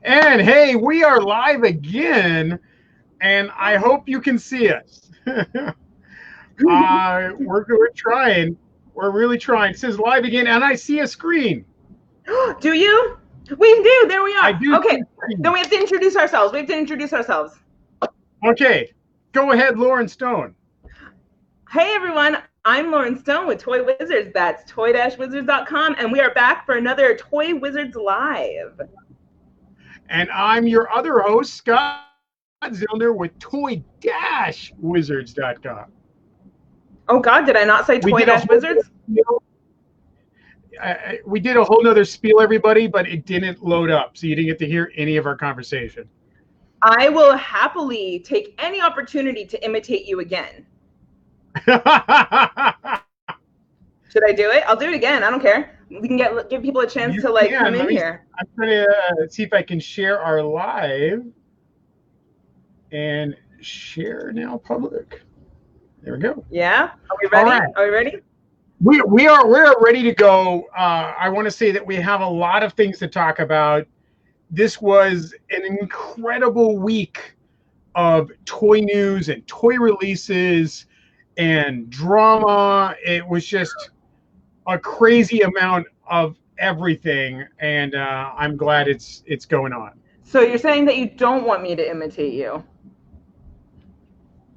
And hey, we are live again, and I hope you can see us. We're trying. We're really trying. It says live again, and I see a screen. Do you? We do. There we I are. do see Okay. a screen. Then we have to introduce ourselves. Okay, go ahead, Lauren Stone. Hey, everyone. I'm Lauren Stone with Toy Wizards. That's toy-wizards.com. And we are back for another Toy Wizards Live. And I'm your other host, Scott Zillner with toy-wizards.com. Oh, God. Did I not say Toy-Wizards? We did a whole nother spiel, everybody, but it didn't load up, so you didn't get to hear any of our conversation. I will happily take any opportunity to imitate you again. Should I do it? I'll do it again. I don't care. We can give people a chance to come in here. I'm trying to see if I can share our live and share now public. There we go. Yeah. Are we ready? Right. Are we ready? We're ready to go. I want to say that we have a lot of things to talk about. This was an incredible week of toy news and toy releases and drama. It was just a crazy amount of everything, and I'm glad it's going on. So you're saying that you don't want me to imitate you?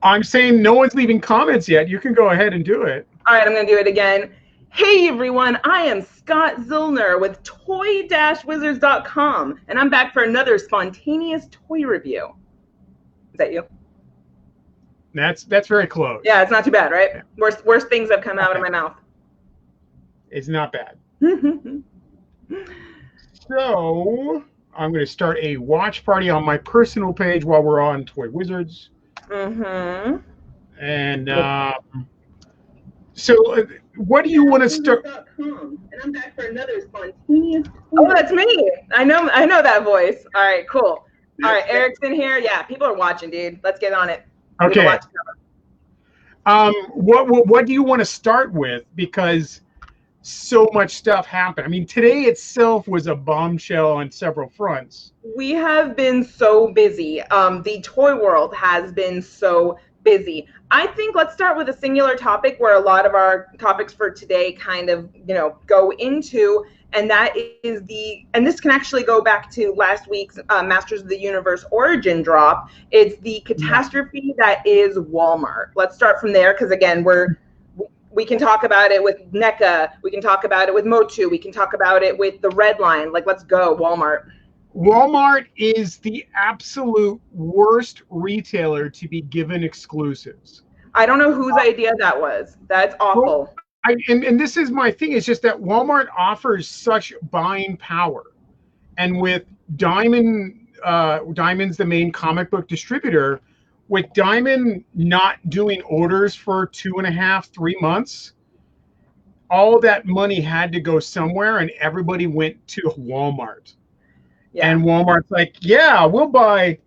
I'm saying no one's leaving comments yet. You can go ahead and do it. All right, I'm going to do it again. Hey, everyone. I am Scott Zillner with toy-wizards.com, and I'm back for another spontaneous toy review. Is that you? That's very close. Yeah, it's not too bad, right? Worst things have come out of my mouth. It's not bad. So I'm going to start a watch party on my personal page while we're on Toy Wizards. Mm-hmm. And so what do you want to start? And I'm back for another spontaneous. Oh, that's me. I know that voice. All right, cool. All right, Eric's in here. Yeah, people are watching, dude. Let's get on it. Okay. What do you want to start with? Because so much stuff happened. I mean, today itself was a bombshell on several fronts. We have been so busy. The toy world has been so busy. I think let's start with a singular topic where a lot of our topics for today kind of, go into, and that is and this can actually go back to last week's Masters of the Universe Origin drop. It's the catastrophe that is Walmart. Let's start from there, because again, we can talk about it with NECA, we can talk about it with Motu, we can talk about it with the Red Line. Let's go, Walmart. Walmart is the absolute worst retailer to be given exclusives. I don't know whose idea that was. That's awful. And this is my thing. It's just that Walmart offers such buying power. And with Diamond's the main comic book distributor, with Diamond not doing orders for 2.5, 3 months, all that money had to go somewhere, and everybody went to Walmart. Yeah. And Walmart's like, yeah, we'll buy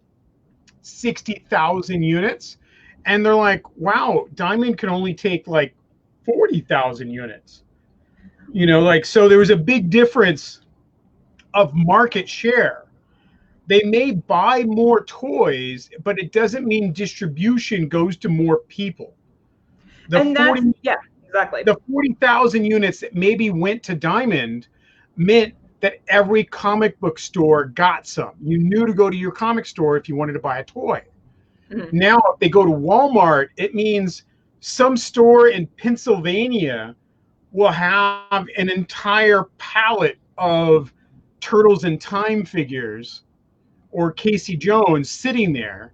60,000 units. And they're like, wow, Diamond can only take 40,000 units. So there was a big difference of market share. They may buy more toys, but it doesn't mean distribution goes to more people. Yeah, exactly. The 40,000 units that maybe went to Diamond meant that every comic book store got some. You knew to go to your comic store if you wanted to buy a toy. Mm-hmm. Now, if they go to Walmart, it means some store in Pennsylvania will have an entire pallet of Turtles in Time figures or Casey Jones sitting there,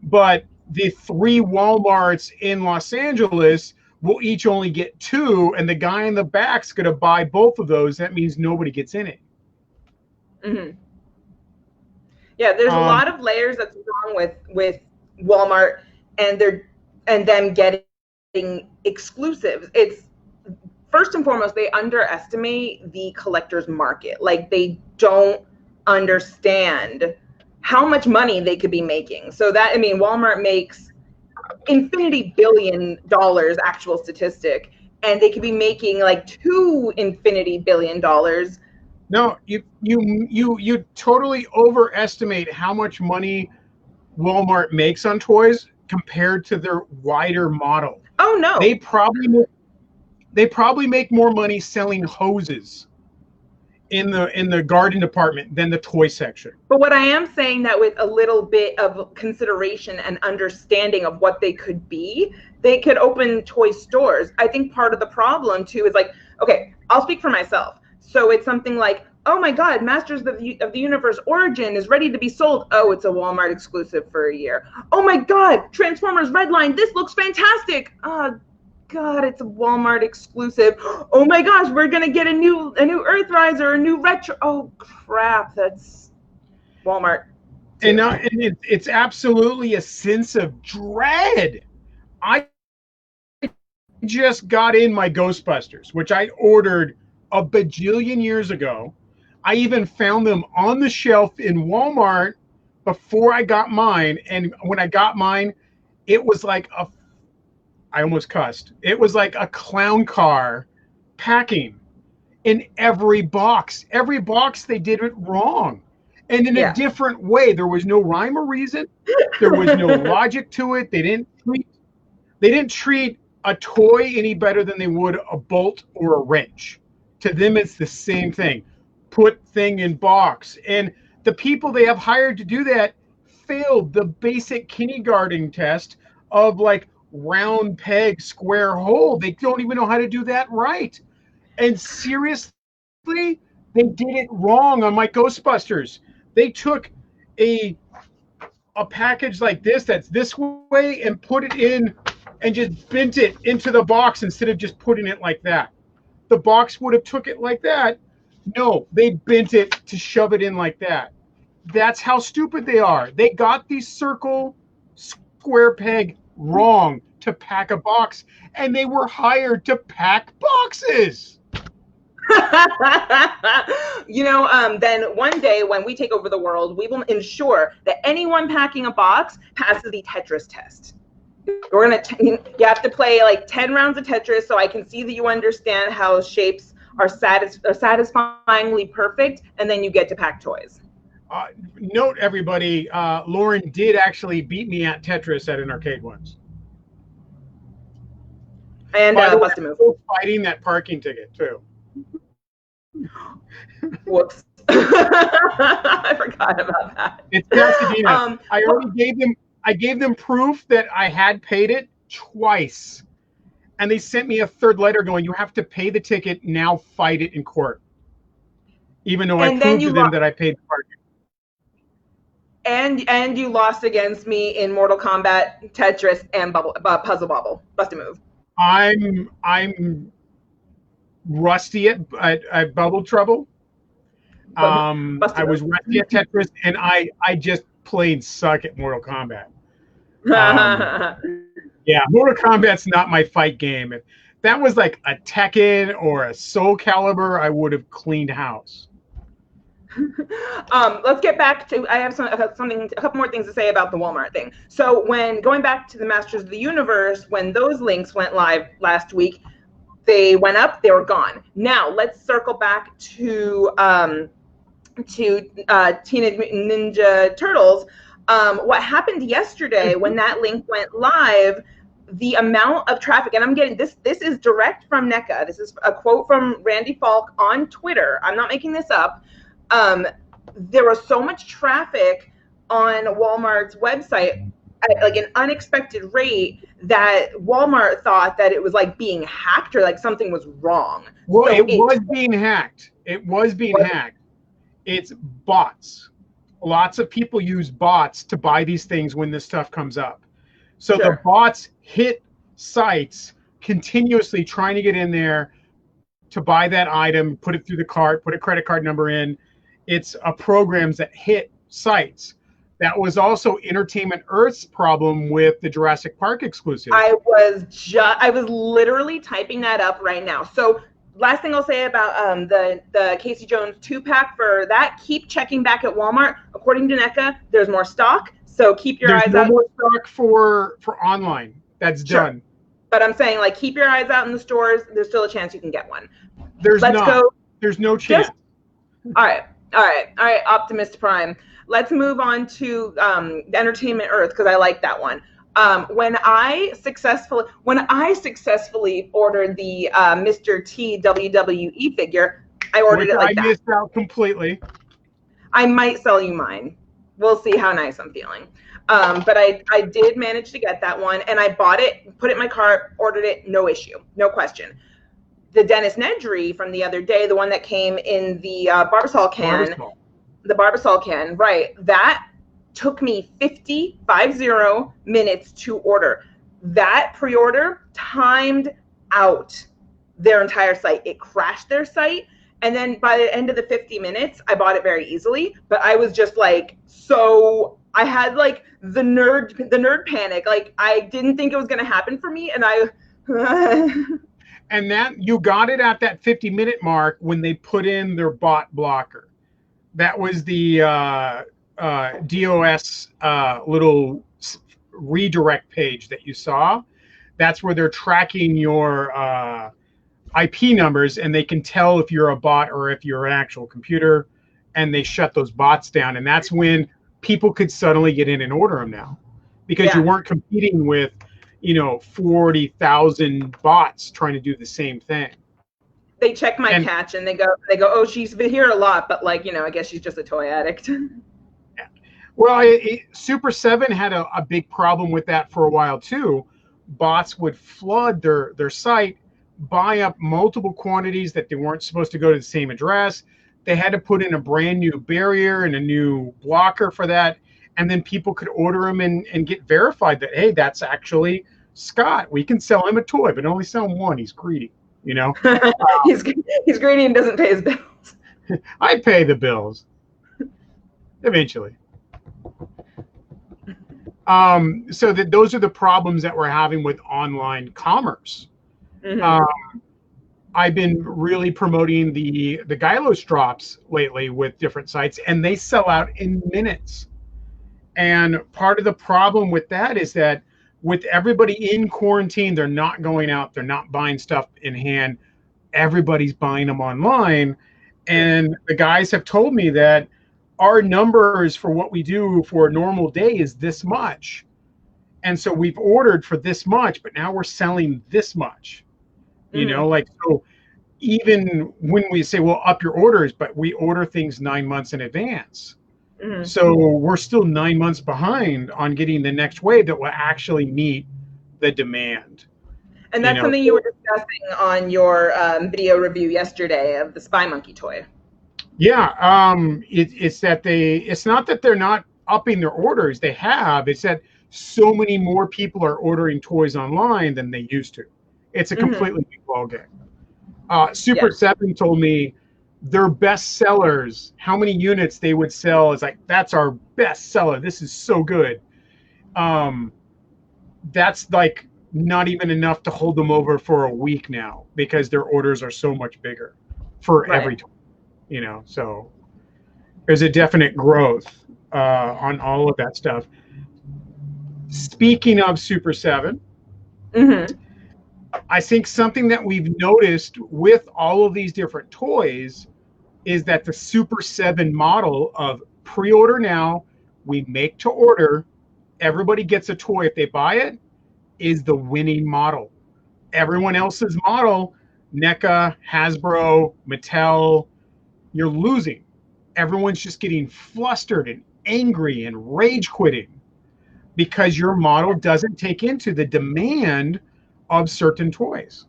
but the 3 Walmarts in Los Angeles will each only get 2, and the guy in the back's going to buy both of those. That means nobody gets in it. Mm-hmm. Yeah, there's a lot of layers that's wrong with Walmart and them getting exclusives. It's first and foremost, they underestimate the collector's market. They don't understand how much money they could be making. So Walmart makes infinity billion dollars, actual statistic, and they could be making $2 infinity billion No, you totally overestimate how much money Walmart makes on toys compared to their wider model. Oh They no. probably they probably make more money selling hoses in the garden department than the toy section. But what I am saying, that with a little bit of consideration and understanding of what they could be, they could open toy stores. I think part of the problem too is like, okay, I'll speak for myself. So it's something like, oh my God, Masters of the Universe Origin is ready to be sold. Oh, it's a Walmart exclusive for a year. Oh my God, Transformers Redline, this looks fantastic. God, it's a Walmart exclusive. Oh my gosh, we're gonna get a new Earthrise, a new retro. Oh crap, that's Walmart. And it's absolutely a sense of dread. I just got in my Ghostbusters, which I ordered a bajillion years ago. I even found them on the shelf in Walmart before I got mine. And when I got mine, it was like I almost cussed. It was like a clown car packing in every box. Every box they did it wrong. And in a different way. There was no rhyme or reason. There was no logic to it. They didn't treat a toy any better than they would a bolt or a wrench. To them, it's the same thing. Put thing in box. And the people they have hired to do that failed the basic kindergarten test of like round peg, square hole. They don't even know how to do that right. And seriously, they did it wrong on my Ghostbusters. They took a package like this that's this way and put it in and just bent it into the box instead of just putting it like that. The box would have took it like that. No, they bent it to shove it in like that. That's how stupid they are. They got the circle square peg wrong to pack a box, and they were hired to pack boxes. Then one day when we take over the world, we will ensure that anyone packing a box passes the Tetris test. You have to play like 10 rounds of Tetris so I can see that you understand how shapes are satisfyingly perfect, and then you get to pack toys. Note, everybody, Lauren did actually beat me at Tetris at an arcade once. And bust a move. Fighting that parking ticket too. Whoops. I forgot about that. It's Pasadena. I gave them proof that I had paid it twice. And they sent me a third letter going, you have to pay the ticket, now fight it in court. Even though I proved to them that I paid the parking. And you lost against me in Mortal Kombat, Tetris, and Puzzle Bobble. Bust a move. I'm rusty at Bubble Trouble. I was rusty at Tetris, and I just plain suck at Mortal Kombat. Yeah, Mortal Kombat's not my fight game. If that was like a Tekken or a Soul Calibur, I would have cleaned house. Let's get back to, I have a couple more things to say about the Walmart thing. So when going back to the Masters of the Universe, when those links went live last week, they went up, they were gone. Now let's circle back to Teenage Mutant Ninja Turtles. What happened yesterday when that link went live, the amount of traffic, and I'm getting this is direct from NECA. This is a quote from Randy Falk on Twitter. I'm not making this up. There was so much traffic on Walmart's website at like an unexpected rate that Walmart thought that it was like being hacked or like something was wrong. Well, so it was being hacked. It was being hacked. It's bots. Lots of people use bots to buy these things when this stuff comes up. So the bots hit sites continuously trying to get in there to buy that item, put it through the cart, put a credit card number in. It's programs that hit sites. That was also Entertainment Earth's problem with the Jurassic Park exclusive. I was literally typing that up right now. So last thing I'll say about the Casey Jones 2-pack for that, keep checking back at Walmart. According to NECA, there's more stock. So keep your eyes out. There's no more stock for online. That's done. But I'm saying, like, keep your eyes out in the stores. There's still a chance you can get one. There's no chance. All right, all right, Optimus Prime. Let's move on to Entertainment Earth because I like that one. When I successfully ordered the Mr. T WWE figure, I ordered Which it I like that. missed out completely. I might sell you mine. We'll see how nice I'm feeling. But I did manage to get that one, and I bought it, put it in my cart, ordered it, no issue, no question. The Dennis Nedry from the other day, the one that came in the Barbasol can, Barbasol. the Barbasol can, right? That took me 50 minutes to order. That pre-order timed out their entire site. It crashed their site. And then by the end of the 50 minutes, I bought it very easily. But I was just like, so I had like the nerd panic. Like I didn't think it was gonna happen for me. And And that you got it at that 50-minute mark when they put in their bot blocker. That was the DOS little redirect page that you saw. That's where they're tracking your IP numbers, and they can tell if you're a bot or if you're an actual computer, and they shut those bots down. And that's when people could suddenly get in and order them now, because you weren't competing with 40,000 bots trying to do the same thing. They check my catch and they go, oh, she's been here a lot, but like, I guess she's just a toy addict. Yeah. Well, Super 7 had a big problem with that for a while too. Bots would flood their site, buy up multiple quantities that they weren't supposed to go to the same address. They had to put in a brand new barrier and a new blocker for that. And then people could order them and get verified that, hey, that's actually Scott. We can sell him a toy, but only sell him one. He's greedy, he's greedy and doesn't pay his bills. I pay the bills eventually. So those are the problems that we're having with online commerce. Mm-hmm. I've been really promoting the Gylos drops lately with different sites, and they sell out in minutes. And part of the problem with that is that with everybody in quarantine, they're not going out, they're not buying stuff in hand. Everybody's buying them online. And the guys have told me that our numbers for what we do for a normal day is this much. And so we've ordered for this much, but now we're selling this much. So even when we say, well, up your orders, but we order things 9 months in advance. Mm-hmm. So we're still 9 months behind on getting the next wave that will actually meet the demand. And that's something you were discussing on your video review yesterday of the Spy Monkey toy. Yeah, it's that it's not that they're not upping their orders. They have. It's that so many more people are ordering toys online than they used to. It's a completely new ballgame. Super 7 told me their best sellers, how many units they would sell, is like, that's our best seller. This is so good. That's like not even enough to hold them over for a week now because their orders are so much bigger for every toy. So there's a definite growth on all of that stuff. Speaking of Super 7, I think something that we've noticed with all of these different toys is that the Super 7 model of pre-order now, we make to order, everybody gets a toy if they buy it, is the winning model. Everyone else's model, NECA, Hasbro, Mattel, you're losing. Everyone's just getting flustered and angry and rage quitting because your model doesn't take into the demand of certain toys.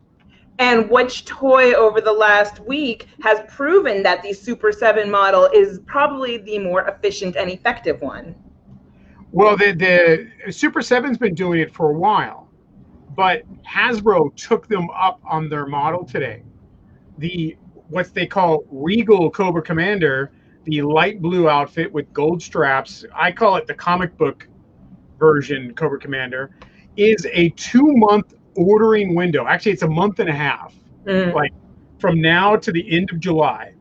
And which toy over the last week has proven that the Super 7 model is probably the more efficient and effective one? Well, the Super 7's been doing it for a while, but Hasbro took them up on their model today. What they call Regal Cobra Commander, the light blue outfit with gold straps, I call it the comic book version Cobra Commander, is a 2-month ordering window. Actually, it's a month and a half. Like from now to the end of July,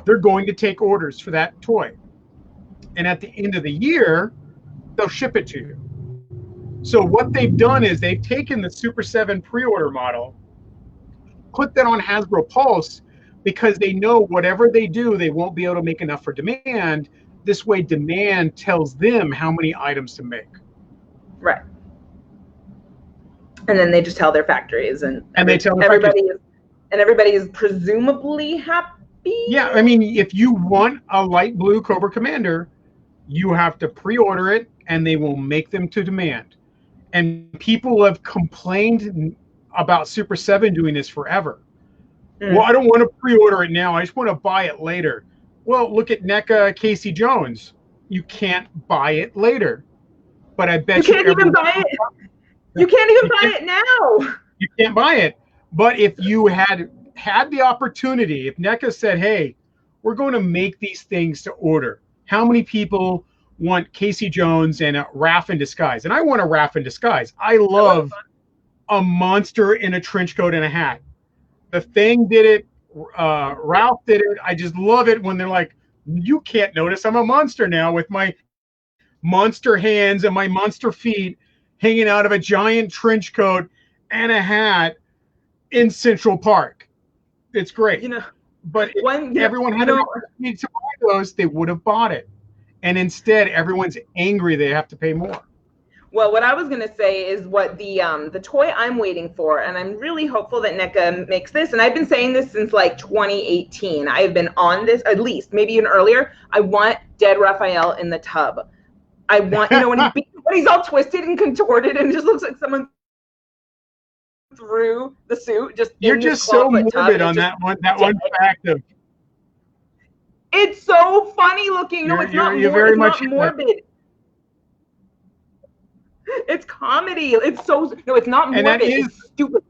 they're going to take orders for that toy. And at the end of the year, they'll ship it to you. So what they've done is they've taken the Super 7 pre-order model, put that on Hasbro Pulse, because they know whatever they do, they won't be able to make enough for demand. This way, demand tells them how many items to make. Right. And then they just tell their factories, and everybody is presumably happy. Yeah, I mean, if you want a light blue Cobra Commander, you have to pre-order it, and they will make them to demand. And people have complained about Super 7 doing this forever. Well, I don't want to pre-order it now. I just want to buy it later. Well, look at NECA Casey Jones. You can't buy it later. But I bet you can't even buy it. You can't even buy it now. You can't buy it. But if you had the opportunity, if NECA said, hey, we're going to make these things to order, how many people want Casey Jones and a Raph in disguise? And I want a Raph in disguise. I love a monster in a trench coat and a hat. The Thing did it. Ralph did it. I just love it when they're like, you can't notice I'm a monster now with my monster hands and my monster feet hanging out of a giant trench coat and a hat in Central Park. It's great. But if everyone had an opportunity to buy those, they would have bought it. And instead, everyone's angry they have to pay more. Well, what I was going to say is what the toy I'm waiting for, and I'm really hopeful that NECA makes this, and I've been saying this since like 2018. I've been on this, at least, maybe even earlier. I want Dead Raphael in the tub. I want, when he's all twisted and contorted and just looks like someone threw the suit. You're just so morbid on that one fact of. It's so funny looking. No, it's not morbid. It's comedy. It's not morbid. It's stupid.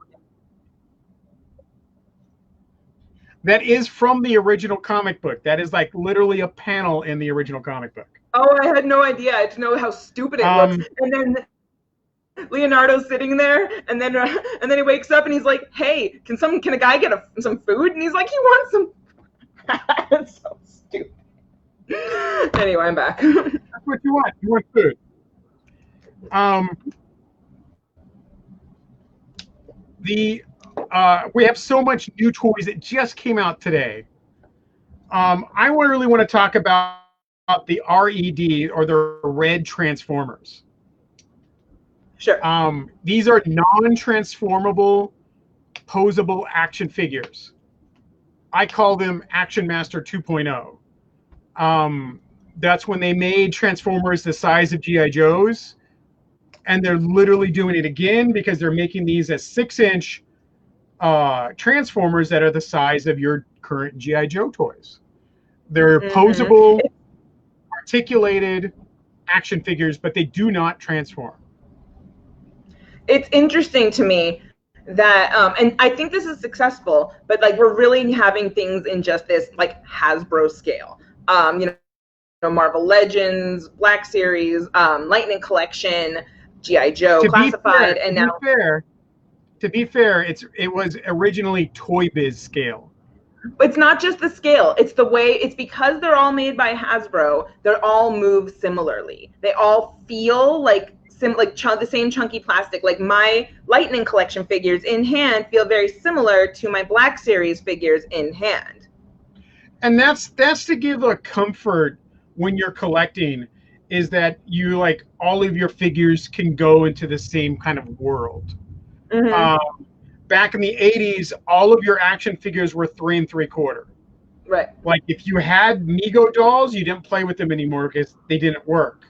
That is from the original comic book. That is like literally a panel in the original comic book. Oh, I had no idea. I just know how stupid it looks. And then Leonardo's sitting there, and then he wakes up and he's like, "Hey, can a guy get some food?" And he's like, "He wants some." It's so stupid. Anyway, I'm back. That's what you want. You want food. We have so much new toys that just came out today. I really want to talk about the RED, or the Red Transformers. Sure. These are non-transformable, posable action figures. I call them Action Master 2.0. That's when they made Transformers the size of G.I. Joes. And they're literally doing it again because they're making these as 6-inch Transformers that are the size of your current G.I. Joe toys. They're posable, articulated action figures, but they do not transform. It's interesting to me that, and I think this is successful, but like we're really having things in just this like Hasbro scale. Marvel Legends, Black Series, Lightning Collection, G.I. Joe, Classified, and now. To be fair, it was originally Toy Biz scale. It's not just the scale. It's the way. It's because they're all made by Hasbro. They're all moved similarly. They all feel like the same chunky plastic. Like my Lightning Collection figures in hand feel very similar to my Black Series figures in hand. And that's to give a comfort when you're collecting, is that you like all of your figures can go into the same kind of world. Back in the 80s, all of your action figures were 3 3/4. Right. Like if you had Mego dolls, you didn't play with them anymore because they didn't work.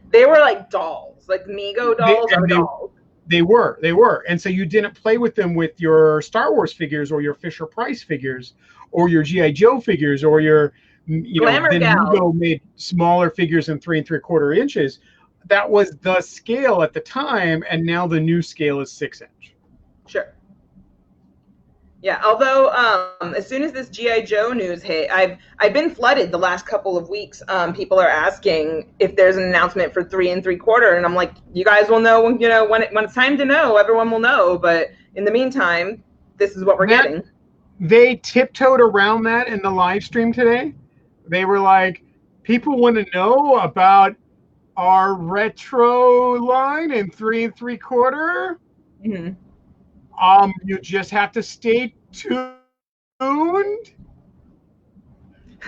They were like dolls, like Mego dolls are dolls. They were. And so you didn't play with them with your Star Wars figures or your Fisher Price figures or your G.I. Joe figures or your, then Mego made smaller figures in 3 3/4 inches. That was the scale at the time, and now the new scale is 6-inch. Sure. Yeah, although as soon as this G.I. Joe news hit, I've been flooded the last couple of weeks. People are asking if there's an announcement for 3 3/4, and I'm like, you guys will know, when it's time to know, everyone will know. But in the meantime, this is what we're getting. They tiptoed around that in the live stream today. They were like, people want to know about our retro line in 3 3/4. You just have to stay tuned.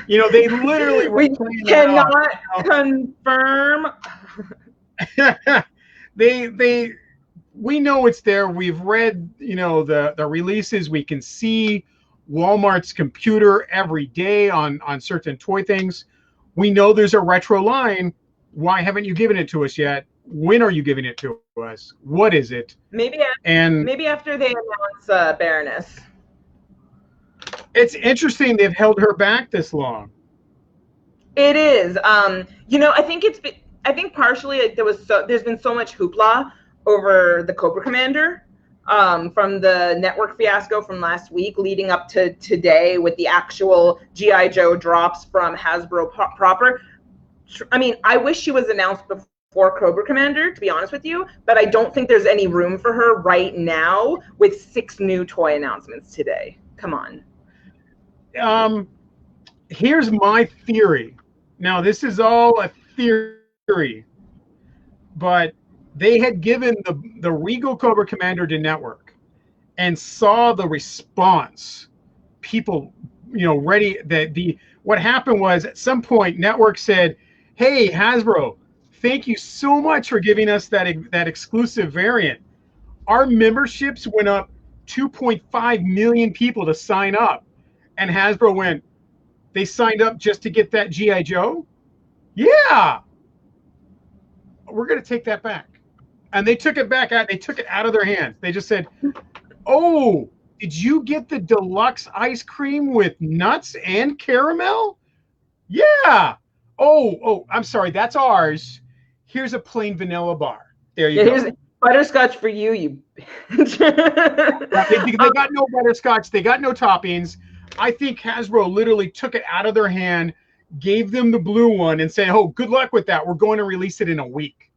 You know, they literally were We playing that cannot off, confirm. you know? they we know it's there. We've read, you know, the releases. We can see Walmart's computer every day on certain toy things. We know there's a retro line. Why haven't you given it to us yet? When are you giving it to us? What is it? Maybe And maybe after they announce Baroness. it's interesting they've held her back this long. It is. You know, I think partially like, there's been so much hoopla over the Cobra Commander from the network fiasco from last week leading up to today with the actual GI Joe drops from Hasbro proper. I mean, I wish she was announced before Cobra Commander, to be honest with you, but I don't think there's any room for her right now with 6 new toy announcements today. Come on. Here's my theory. Now, this is all a theory, but they had given the Regal Cobra Commander to Network and saw the response. People, you know, ready. What happened was at some point, Network said, "Hey, Hasbro, thank you so much for giving us that exclusive variant. Our memberships went up 2.5 million people to sign up," and Hasbro went, "They signed up just to get that GI Joe? Yeah, we're going to take that back." And they took it back out. They took it out of their hands. They just said, "Oh, did you get the deluxe ice cream with nuts and caramel? Yeah. Oh, I'm sorry. That's ours. Here's a plain vanilla bar. There you go." Here's butterscotch for you. They got no butterscotch. They got no toppings. I think Hasbro literally took it out of their hand, gave them the blue one, and said, "Oh, good luck with that. We're going to release it in a week."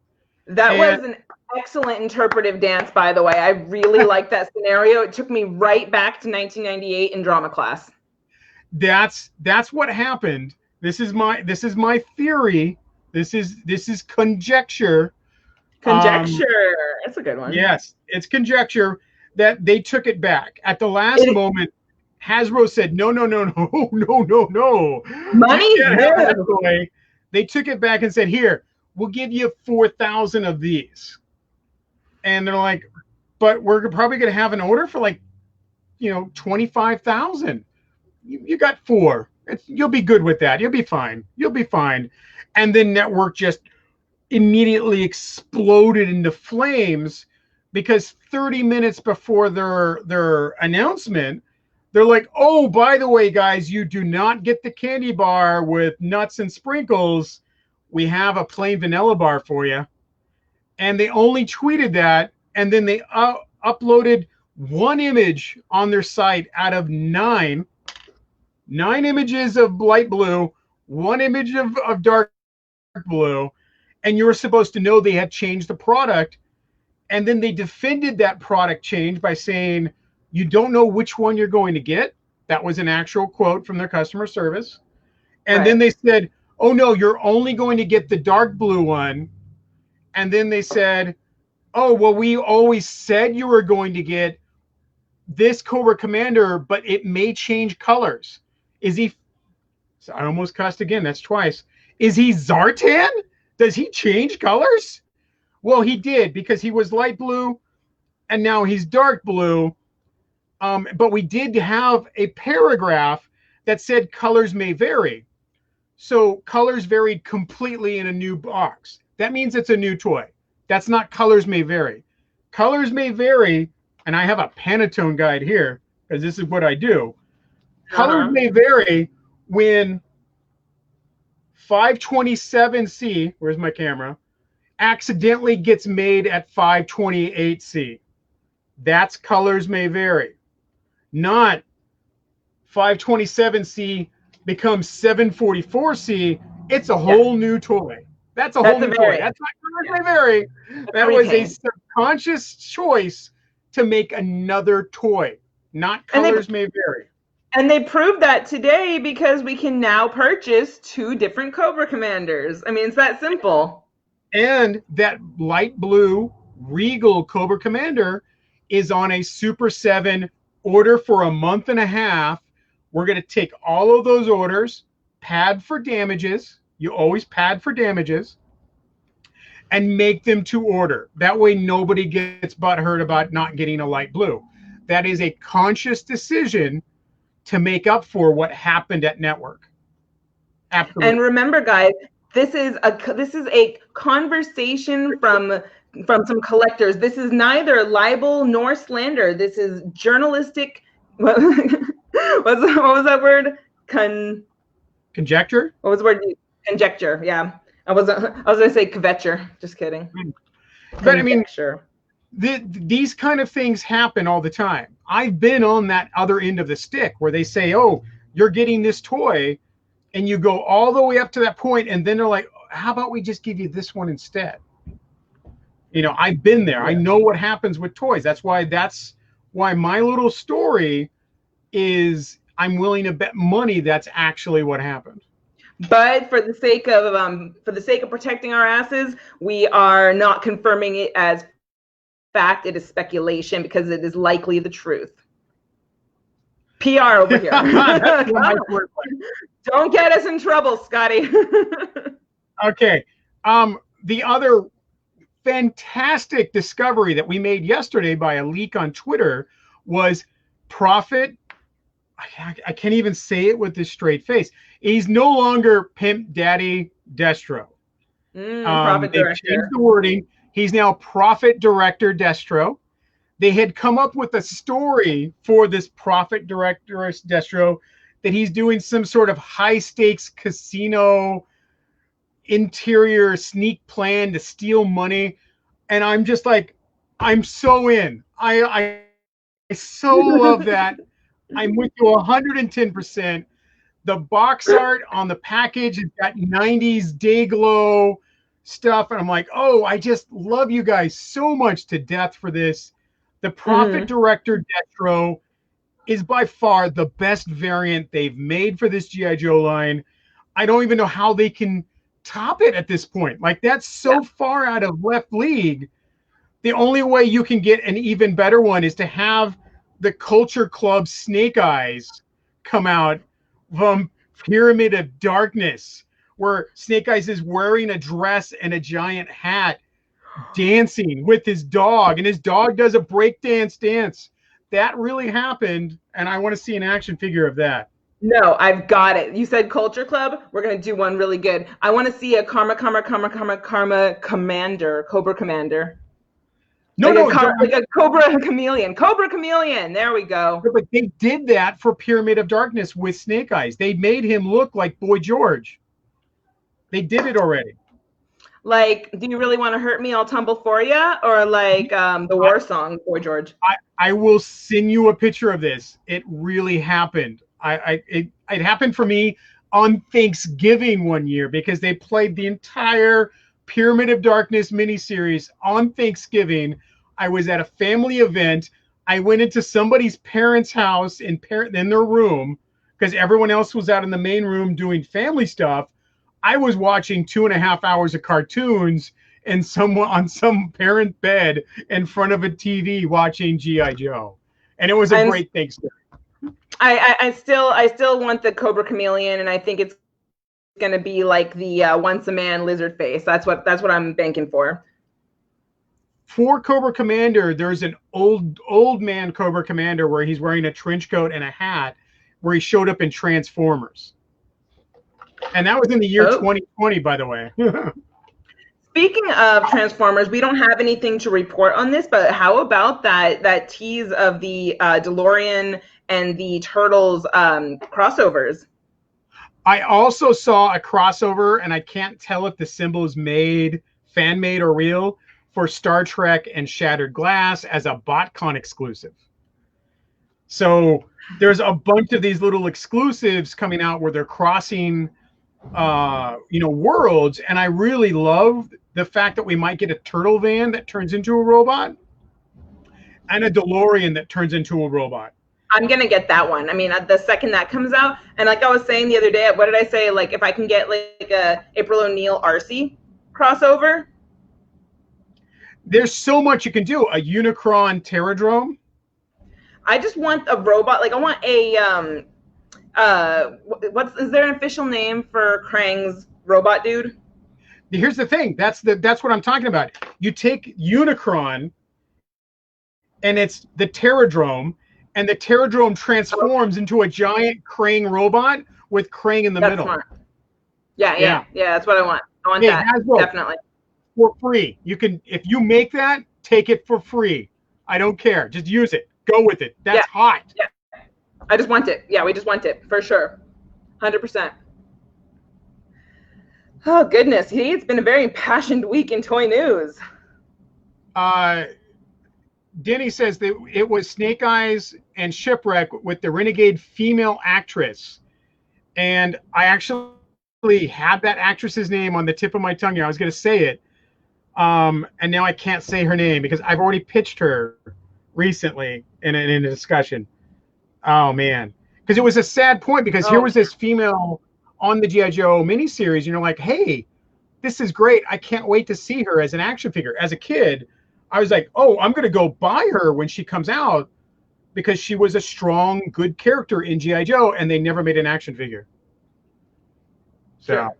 That was an excellent interpretive dance, by the way. I really like that scenario. It took me right back to 1998 in drama class. That's what happened. This is my theory. This is conjecture. Conjecture. That's a good one. Yes, it's conjecture that they took it back at the last moment. Hasbro said, "No. Money's there." They took it back and said, "Here, we'll give you 4,000 of these." And they're like, "But we're probably going to have an order for like, 25,000. You got 4. You'll be good with that. You'll be fine. And then Network just immediately exploded into flames because 30 minutes before their announcement, they're like, "Oh, by the way, guys, you do not get the candy bar with nuts and sprinkles. We have a plain vanilla bar for you." And they only tweeted that, and then they uploaded one image on their site out of 9 images of light blue, 1 image of dark blue, and you were supposed to know they had changed the product. And then they defended that product change by saying, "You don't know which one you're going to get." That was an actual quote from their customer service. And then they said, "Oh no, you're only going to get the dark blue one." And then they said, "Oh, well, we always said you were going to get this Cobra Commander, but it may change colors." So I almost cussed again. That's twice. Is he Zartan? Does he change colors? Well, he did, because he was light blue and now he's dark blue. But we did have a paragraph that said colors may vary. So colors varied completely in a new box. That means it's a new toy. That's not colors may vary. Colors may vary, and I have a Pantone guide here because this is what I do. Colors may vary when 527C, where's my camera, accidentally gets made at 528C. That's colors may vary. Not 527C becomes 744C. It's a whole new toy. That's a whole new toy. That's not colors may vary. That was a subconscious choice to make another toy. Not colors may vary. And they proved that today because we can now purchase 2 different Cobra Commanders. I mean, it's that simple. And that light blue Regal Cobra Commander is on a Super 7 order for a month and a half. We're going to take all of those orders. pad for damages. You always pad for damages and make them to order. That way nobody gets butthurt about not getting a light blue. That is a conscious decision to make up for what happened at network. Absolutely. And remember, guys, this is a conversation from some collectors. This is neither libel nor slander. This is journalistic. What was that word? Conjecture? What was the word? Conjecture. Yeah. I was going to say kvetcher. Just kidding. But I mean, these kind of things happen all the time. I've been on that other end of the stick where they say, oh, you're getting this toy, and you go all the way up to that point, and then they're like, how about we just give you this one instead? You know, I've been there. Yeah. I know what happens with toys. That's why my little story is I'm willing to bet money that's actually what happened. But for the sake of protecting our asses, we are not confirming it as fact. It is speculation because it is likely the truth. PR over here. Don't get us in trouble, Scotty. Okay. The other fantastic discovery that we made yesterday by a leak on Twitter was Prophet. I can't even say it with this straight face. He's no longer Pimp Daddy Destro. Prophet They've Director. changed the wording. He's now Prophet Director Destro. They had come up with a story for this Prophet Director Destro that he's doing some sort of high stakes casino interior sneak plan to steal money. And I'm just like, I'm so in. I so love that. I'm with you 110%. The box art on the package has got 90s day glow stuff. And I'm like, oh, I just love you guys so much to death for this. The Prophet Director Destro is by far the best variant they've made for this G.I. Joe line. I don't even know how they can top it at this point. Like, that's so far out of left league. The only way you can get an even better one is to have the Culture Club Snake Eyes come out from Pyramid of Darkness, where Snake Eyes is wearing a dress and a giant hat, dancing with his dog, and his dog does a breakdance dance. That really happened, and I want to see an action figure of that. No, I've got it. You said Culture Club. We're going to do one really good. I want to see a Karma Commander, Cobra Commander. Like a Cobra Chameleon. Cobra Chameleon. There we go. But they did that for Pyramid of Darkness with Snake Eyes. They made him look like Boy George. They did it already. Like, do you really want to hurt me? I'll tumble for you, or like the war song, Boy George. I will send you a picture of this. It really happened. It happened for me on Thanksgiving one year because they played the entire Pyramid of Darkness miniseries on Thanksgiving. I was at a family event. I went into somebody's parents' house in their room because everyone else was out in the main room doing family stuff. I was watching 2.5 hours of cartoons and someone on some parent bed in front of a TV watching G.I. Joe. And it was a great Thanksgiving. I still want the Cobra Chameleon, and I think it's going to be like the Once a Man lizard face. That's what I'm banking for. For Cobra Commander, there's an old man Cobra Commander where he's wearing a trench coat and a hat, where he showed up in Transformers. And that was in the year 2020, by the way. Speaking of Transformers, we don't have anything to report on this, but how about that tease of the DeLorean and the Turtles crossovers? I also saw a crossover, and I can't tell if the symbol is fan-made or real, for Star Trek and Shattered Glass as a BotCon exclusive. So there's a bunch of these little exclusives coming out where they're crossing worlds, and I really love the fact that we might get a turtle van that turns into a robot and a DeLorean that turns into a robot. I'm gonna get that one. I mean, the second that comes out, and like I was saying the other day, what did I say? Like, if I can get like a April O'Neil RC crossover. There's so much you can do. A Unicron Terradrome. I just want a robot. Like, I want Is there an official name for Krang's robot dude? Here's the thing. That's what I'm talking about. You take Unicron, and it's the Terradrome, and the Terradrome transforms into a giant Krang robot with Krang in the That's middle. Smart. Yeah. That's what I want. I want that definitely for free. You can, if you make that, take it for free. I don't care. Just use it. Go with it. That's hot. Yeah. I just want it. Yeah, we just want it for sure. 100%. Oh goodness, it's been a very impassioned week in toy news. Denny says that it was Snake Eyes and Shipwreck with the renegade female actress, and I actually had that actress's name on the tip of my tongue here. I was going to say it, and now I can't say her name because I've already pitched her recently in a discussion. Oh man, because it was a sad point, because here was this female on the G.I. Joe miniseries, and you're like, hey, this is great. I can't wait to see her as an action figure. As a kid, I was like, oh, I'm going to go buy her when she comes out, because she was a strong, good character in G.I. Joe, and they never made an action figure. So, sure.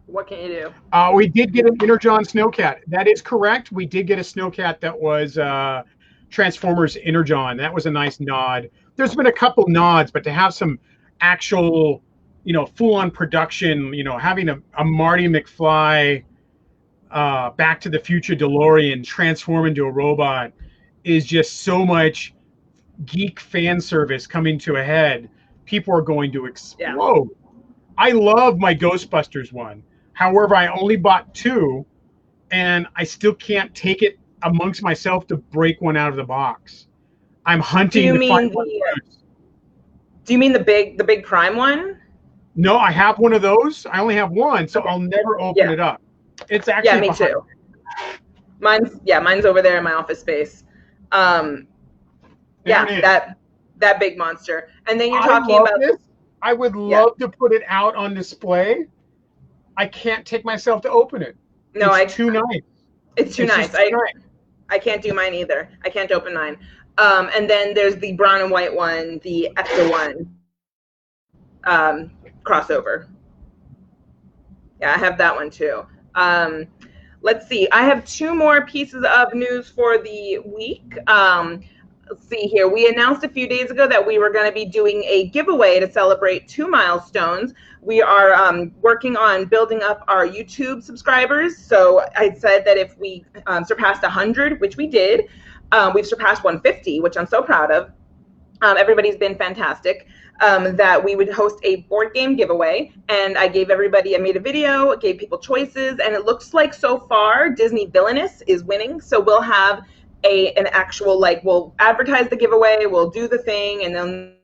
What can you do? We did get an Energon Snowcat. That is correct. We did get a Snowcat that was Transformers Energon. That was a nice nod. There's been a couple nods, but to have some actual, full-on production, having a Marty McFly Back to the Future DeLorean transform into a robot is just so much geek fan service coming to a head. People are going to explode. Yeah. I love my Ghostbusters one. However, I only bought 2, and I still can't take it amongst myself to break one out of the box. I'm hunting to find one. Do you mean the big Prime one? No, I have one of those. I only have one, so I'll never open it up. It's actually me too. Mine's over there in my office space. That big monster. And then you're talking about this. I would love to put it out on display. I can't take myself to open it. No, it's too nice. It's too nice. I can't do mine either. I can't open mine. And then there's the brown and white one, the Ecto one crossover. Yeah, I have that one too. Let's see. I have 2 more pieces of news for the week. Let's see here. We announced a few days ago that we were going to be doing a giveaway to celebrate 2 milestones. We are working on building up our YouTube subscribers. So I said that if we surpassed 100, which we did, we've surpassed 150, which I'm so proud of. Everybody's been fantastic. That we would host a board game giveaway, and I made a video, gave people choices, and it looks like so far Disney Villainous is winning. So we'll have an actual, we'll advertise the giveaway, we'll do the thing, and then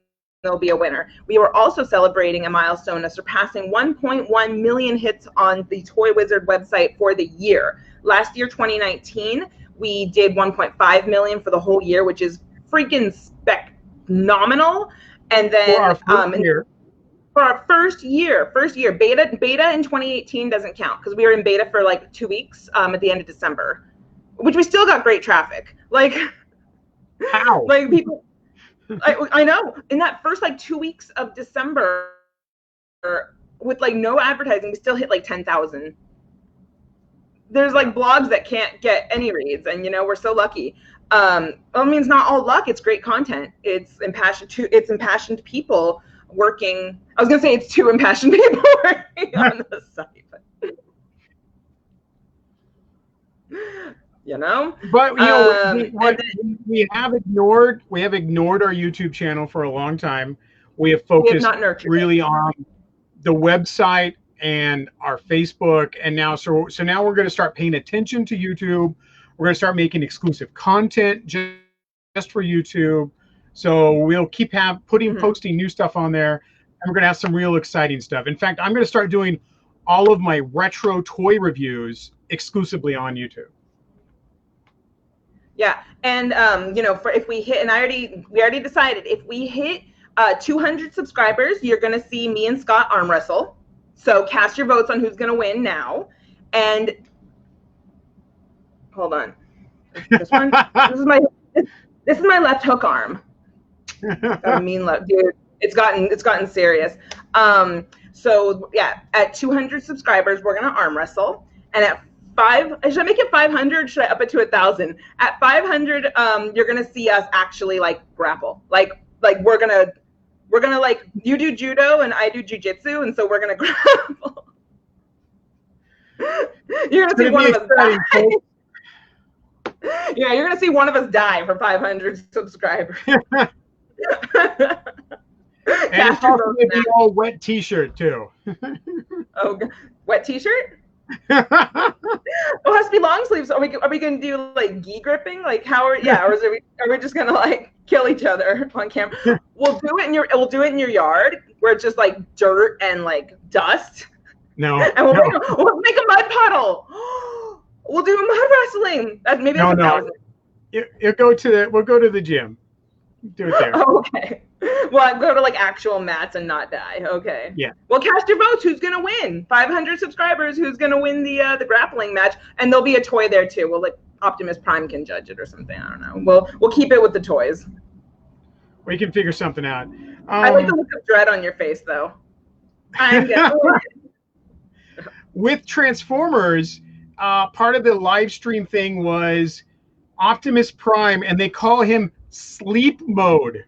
there'll be a winner. We were also celebrating a milestone of surpassing 1.1 million hits on the Toy Wizard website for the year. Last year, 2019, we did 1.5 million for the whole year, which is freaking phenomenal. And then for our first year, beta in 2018 doesn't count because we were in beta for 2 weeks at the end of December, which we still got great traffic. How? People, I know, in that first 2 weeks of December with no advertising, we still hit 10,000. There's blogs that can't get any reads, and we're so lucky. I mean, it's not all luck. It's great content. It's impassioned people working. I was gonna say it's 2 impassioned people working on the site. But we have ignored our YouTube channel for a long time. We have focused really on the website and our Facebook, and now so now we're going to start paying attention to YouTube. We're going to start making exclusive content just for YouTube. So we'll keep posting new stuff on there, and we're going to have some real exciting stuff. In fact, I'm going to start doing all of my retro toy reviews exclusively on YouTube. Yeah, and if we hit, and we already decided, if we hit 200 subscribers, you're going to see me and Scott arm wrestle. So cast your votes on who's going to win now. And hold on, this is my left hook arm. Got a mean look, dude. It's gotten serious. So yeah, at 200 subscribers, we're gonna arm wrestle, and at should I make it 500? Should I up it to 1,000? At 500, you're gonna see us actually like grapple. Like we're gonna like, you do judo and I do jujitsu, and so we're gonna grapple. You're gonna see one of us die. Yeah, you're gonna see one of us die for 500 subscribers. And it's also gonna be all wet T-shirt too. Oh, wet T-shirt? It has to be long sleeves. Are we gonna do like gi gripping? Like or is are we just gonna like kill each other on camera? We'll do it in your yard where it's just like dirt and like dust. No. And we'll make a mud puddle. We'll do mud wrestling. Maybe that's 1,000. We'll go to the gym. Do it there. Oh, okay. Well, I'd go to like actual mats and not die. Okay. Yeah. Well, cast your votes. Who's gonna win? 500 subscribers. Who's gonna win the grappling match? And there'll be a toy there too. Well, like Optimus Prime can judge it or something. I don't know. We'll keep it with the toys. We can figure something out. I like the look of dread on your face, though. I'm gonna win. With Transformers, part of the live stream thing was Optimus Prime, and they call him Sleep Mode.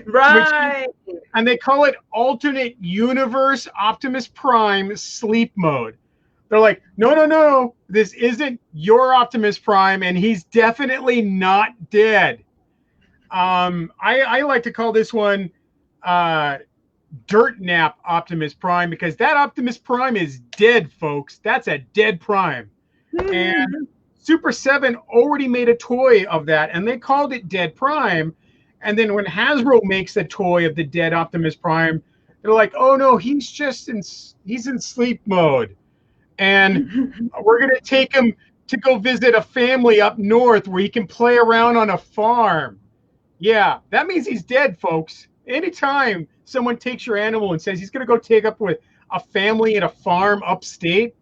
Right. And they call it Alternate Universe Optimus Prime Sleep Mode. They're like, no, this isn't your Optimus Prime, and he's definitely not dead. I like to call this one Dirt Nap Optimus Prime, because that Optimus Prime is dead, folks. That's a dead Prime. And Super 7 already made a toy of that, and they called it Dead Prime. And then when Hasbro makes a toy of the dead Optimus Prime, they're like, oh no, he's in sleep mode. And we're going to take him to go visit a family up north where he can play around on a farm. Yeah, that means he's dead, folks. Anytime someone takes your animal and says he's going to go take up with a family at a farm upstate,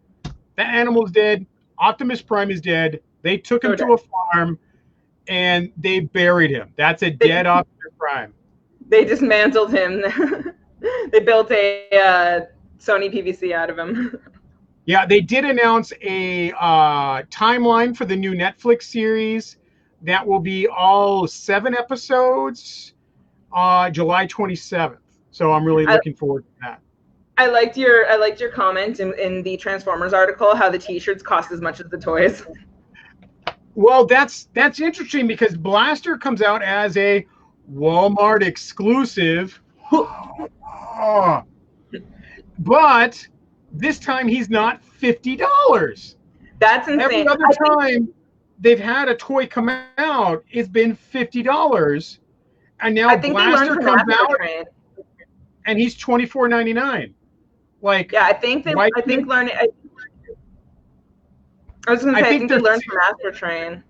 that animal's dead. Optimus Prime is dead. They took him to a farm and they buried him. That's a dead Optimus Prime. They dismantled him. They built a Sony PVC out of him. Yeah, they did announce a timeline for the new Netflix series. That will be all 7 episodes, July 27th. So I'm really looking forward to that. I liked your comment in the Transformers article, how the T-shirts cost as much as the toys. Well, that's interesting because Blaster comes out as a Walmart exclusive. But this time he's not $50. That's insane. Every other time they've had a toy come out, it's been $50. And now Blaster comes out and he's $24.99. Like, yeah, I think learning. I was going to say, I think they learned from Astrotrain.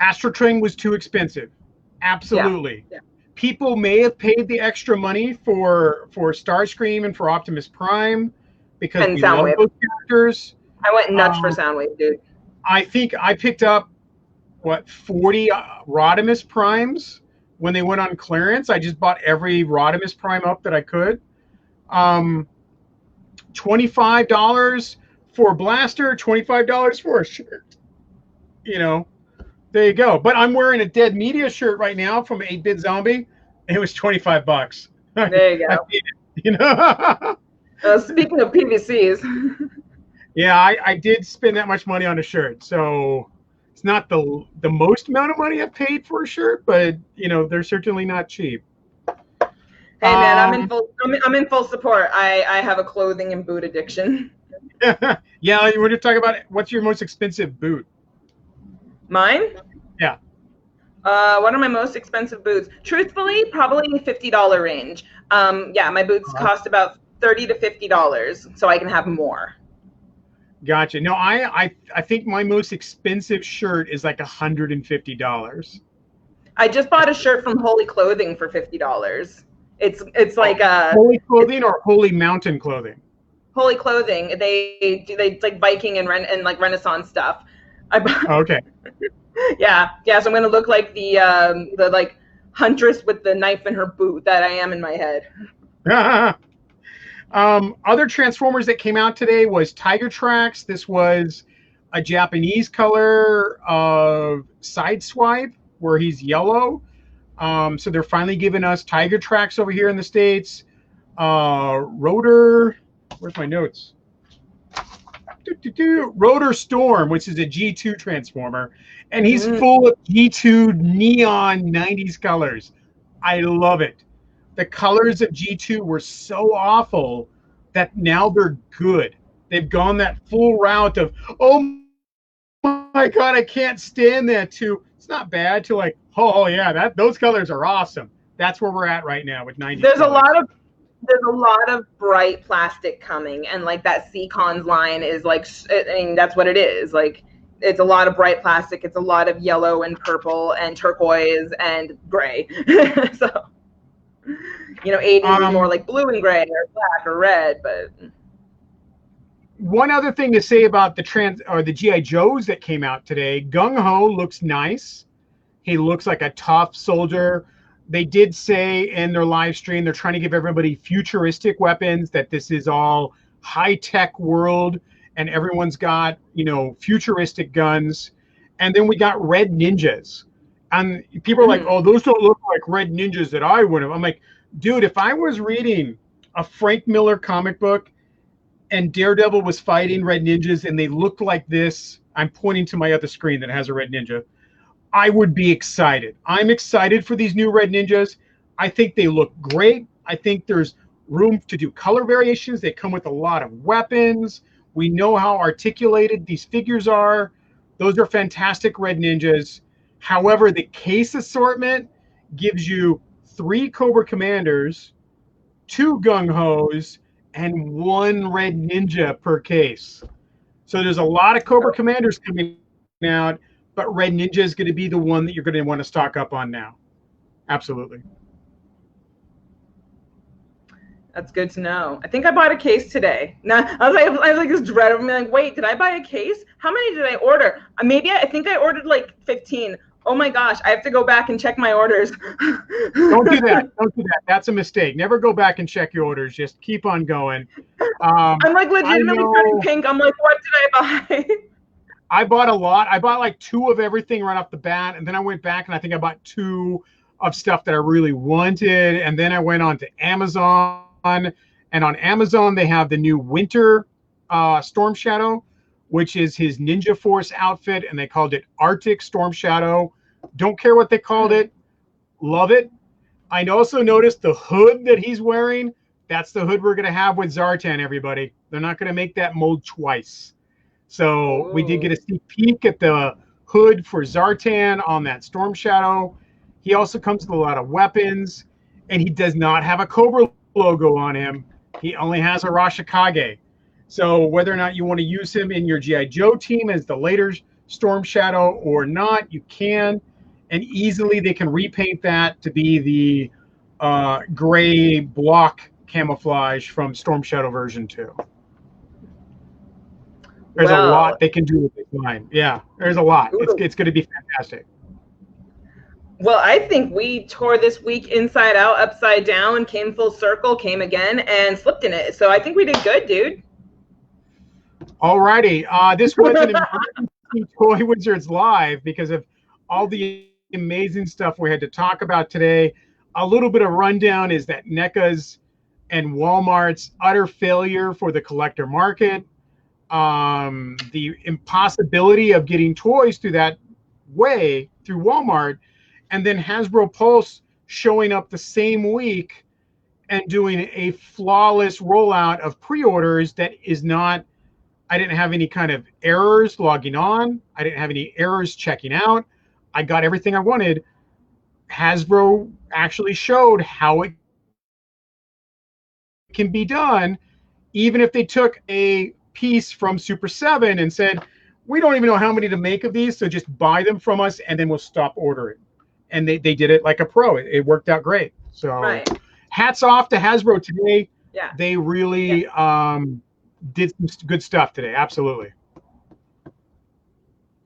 Astrotrain was too expensive. Absolutely. Yeah. People may have paid the extra money for Starscream and for Optimus Prime because we love those characters. I went nuts for Soundwave, dude. I think I picked up, 40 Rodimus Primes when they went on clearance. I just bought every Rodimus Prime up that I could. $25 for a Blaster, $25 for a shirt. There you go. But I'm wearing a Dead Media shirt right now from 8-Bit Zombie. It was $25. There you go. Speaking of PVCs. Yeah, I did spend that much money on a shirt. So it's not the most amount of money I've paid for a shirt, but they're certainly not cheap. Hey man, I'm in full support. I have a clothing and boot addiction. Yeah, we're going to talk about what's your most expensive boot. Mine? Yeah. What are my most expensive boots? Truthfully, probably $50 range. Yeah, my boots cost about $30 to $50, so I can have more. Gotcha. No, I think my most expensive shirt is like $150. I just bought a shirt from Holy Clothing for $50. It's like Holy Clothing or Holy Mountain Clothing? Holy Clothing. They like Viking and like Renaissance stuff. Okay. Yeah. So I'm gonna look like the like huntress with the knife in her boot that I am in my head. Other Transformers that came out today was Tiger Tracks. This was a Japanese color of Sideswipe, where he's yellow. So they're finally giving us Tiger Tracks over here in the States. Rotor, where's my notes? Rotor Storm, which is a G2 Transformer, and he's full of G2 neon 90s colors. I love it. The colors of G2 were so awful that now they're good. They've gone that full route of, oh my God, I can't stand that, to it's not bad, to like, oh yeah, those colors are awesome. That's where we're at right now with 90s. There's a lot of bright plastic coming, and like that Seacons line is like, I mean, that's what it is. Like, it's a lot of bright plastic. It's a lot of yellow and purple and turquoise and gray. So, you know, 80s is more like blue and gray or black or red. But one other thing to say about the GI Joes that came out today, Gung Ho looks nice. He looks like a tough soldier. They did say in their live stream they're trying to give everybody futuristic weapons, that this is all high-tech world and everyone's got, you know, futuristic guns. And then we got red ninjas. And people are like, oh, those don't look like red ninjas that I would have. I'm like, dude, if I was reading a Frank Miller comic book and Daredevil was fighting red ninjas and they looked like this, I'm pointing to my other screen that has a red ninja, I would be excited. I'm excited for these new red ninjas. I think they look great. I think there's room to do color variations. They come with a lot of weapons. We know how articulated these figures are. Those are fantastic red ninjas. However, the case assortment gives you 3 Cobra Commanders, 2 Gung Hos, and 1 red ninja per case. So there's a lot of Cobra Commanders coming out, but red ninja is going to be the one that you're going to want to stock up on now. Absolutely. That's good to know. I think I bought a case today. Now, I was like this dread of me, like, wait, did I buy a case? How many did I order? Maybe I think I ordered like 15. Oh my gosh, I have to go back and check my orders. Don't do that. Don't do that. That's a mistake. Never go back and check your orders. Just keep on going. I'm like legitimately turning pink. I'm like, what did I buy? I bought a lot. I bought like 2 of everything right off the bat, and then I went back and I think I bought 2 of stuff that I really wanted, and then I went on to Amazon, and on Amazon they have the new Winter Storm Shadow, which is his Ninja Force outfit, and they called it Arctic Storm Shadow. Don't care what they called it. Love it. I also noticed the hood that he's wearing. That's the hood we're going to have with Zartan, everybody. They're not going to make that mold twice. So we did get a sneak peek at the hood for Zartan on that Storm Shadow. He also comes with a lot of weapons, and he does not have a Cobra logo on him. He only has a Rashikage. So whether or not you want to use him in your G.I. Joe team as the later Storm Shadow or not, you can. And easily they can repaint that to be the gray block camouflage from Storm Shadow version 2. There's a lot they can do with this line. Yeah, there's a lot. It's going to be fantastic. Well, I think we tore this week inside out, upside down, came full circle, came again, and slipped in it. So I think we did good, dude. All righty. This was an emergency Toy Wizards Live because of all the amazing stuff we had to talk about today. A little bit of rundown is that NECA's and Walmart's utter failure for the collector market. The impossibility of getting toys through that way through Walmart, and then Hasbro Pulse showing up the same week and doing a flawless rollout of pre-orders that is not, I didn't have any kind of errors logging on. I didn't have any errors checking out. I got everything I wanted. Hasbro actually showed how it can be done, even if they took a piece from Super 7 and said, we don't even know how many to make of these, so just buy them from us and then we'll stop ordering. And they did it like a pro. It worked out great. So hats off to Hasbro today. Yeah. They really did some good stuff today. Absolutely.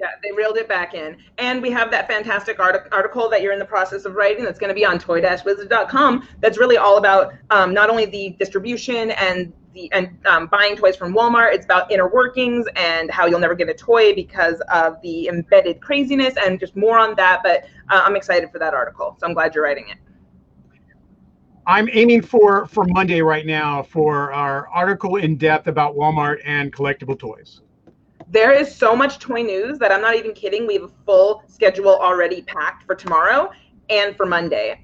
Yeah, they reeled it back in. And we have that fantastic article that you're in the process of writing that's going to be on toy-wizard.com that's really all about not only the distribution and buying toys from Walmart. It's about inner workings and how you'll never get a toy because of the embedded craziness, and just more on that. But I'm excited for that article, so I'm glad you're writing it. I'm aiming for Monday right now for our article in depth about Walmart and collectible toys. There is so much toy news that I'm not even kidding. We have a full schedule already packed for tomorrow and for Monday.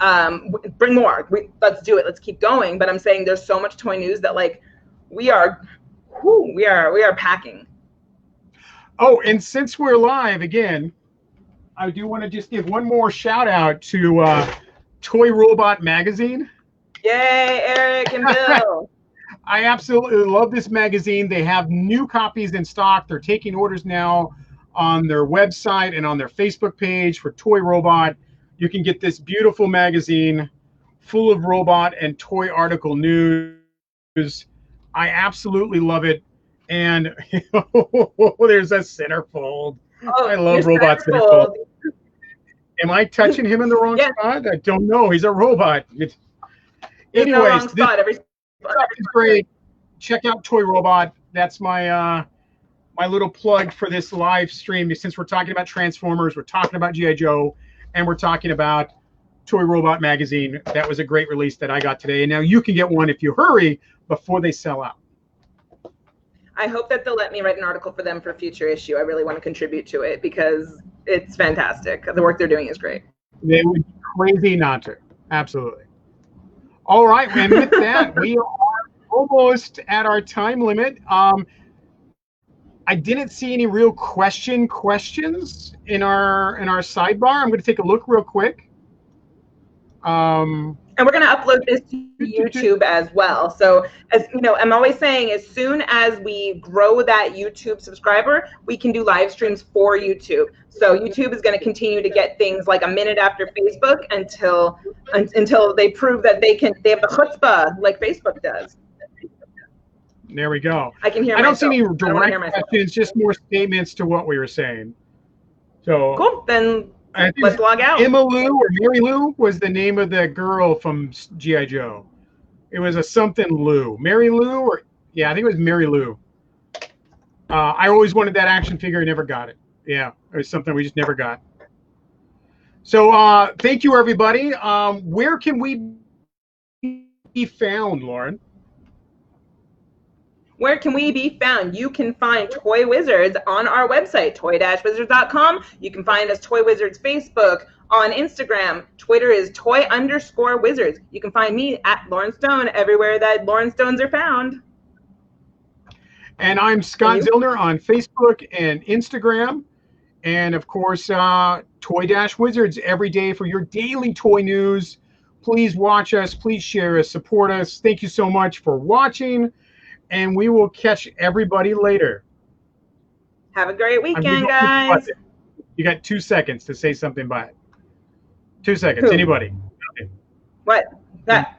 Bring more. Let's do it. Let's keep going. But I'm saying there's so much toy news that like we are packing. Oh, and since we're live again, I do want to just give one more shout out to Toy Robot Magazine. Yay, Eric and Bill. I absolutely love this magazine. They have new copies in stock. They're taking orders now on their website and on their Facebook page for Toy Robot. You can get this beautiful magazine full of robot and toy article news. I absolutely love it. And there's a centerfold. Oh, I love robot centerfold. Am I touching him in the wrong spot? I don't know. He's a robot. Anyways, this is great. Check out Toy Robot. That's my my little plug for this live stream. Since we're talking about Transformers, we're talking about G.I. Joe, and we're talking about Toy Robot Magazine. That was a great release that I got today. And now you can get one if you hurry before they sell out. I hope that they'll let me write an article for them for a future issue. I really want to contribute to it because it's fantastic. The work they're doing is great. They would be crazy not to. Absolutely. All right, and with that, we are almost at our time limit. I didn't see any real questions in our sidebar. I'm going to take a look real quick. And we're going to upload this to YouTube as well. So, as you know, I'm always saying, as soon as we grow that YouTube subscriber, we can do live streams for YouTube. So YouTube is going to continue to get things like a minute after Facebook until they prove that they have the chutzpah like Facebook does. There we go. I can hear. I don't see any direct questions, just more statements to what we were saying. So cool. Then let's log out. Emma Lou or Mary Lou was the name of the girl from G.I. Joe. It was a something Lou. Mary Lou, or yeah, I think it was Mary Lou. I always wanted that action figure. I never got it. Yeah, it was something we just never got. So thank you, everybody. Where can we be found, Lauren? Where can we be found? You can find Toy Wizards on our website, toy-wizards.com. You can find us Toy Wizards Facebook, on Instagram. Twitter is toy_wizards. You can find me at Lauren Stone everywhere that Lauren Stones are found. And I'm Scott Zillner on Facebook and Instagram. And of course, Toy-Wizards every day for your daily toy news. Please watch us. Please share us. Support us. Thank you so much for watching. And we will catch everybody later. Have a great weekend, guys. You got 2 seconds to say something by it. 2 seconds. Who? Anybody? What? That.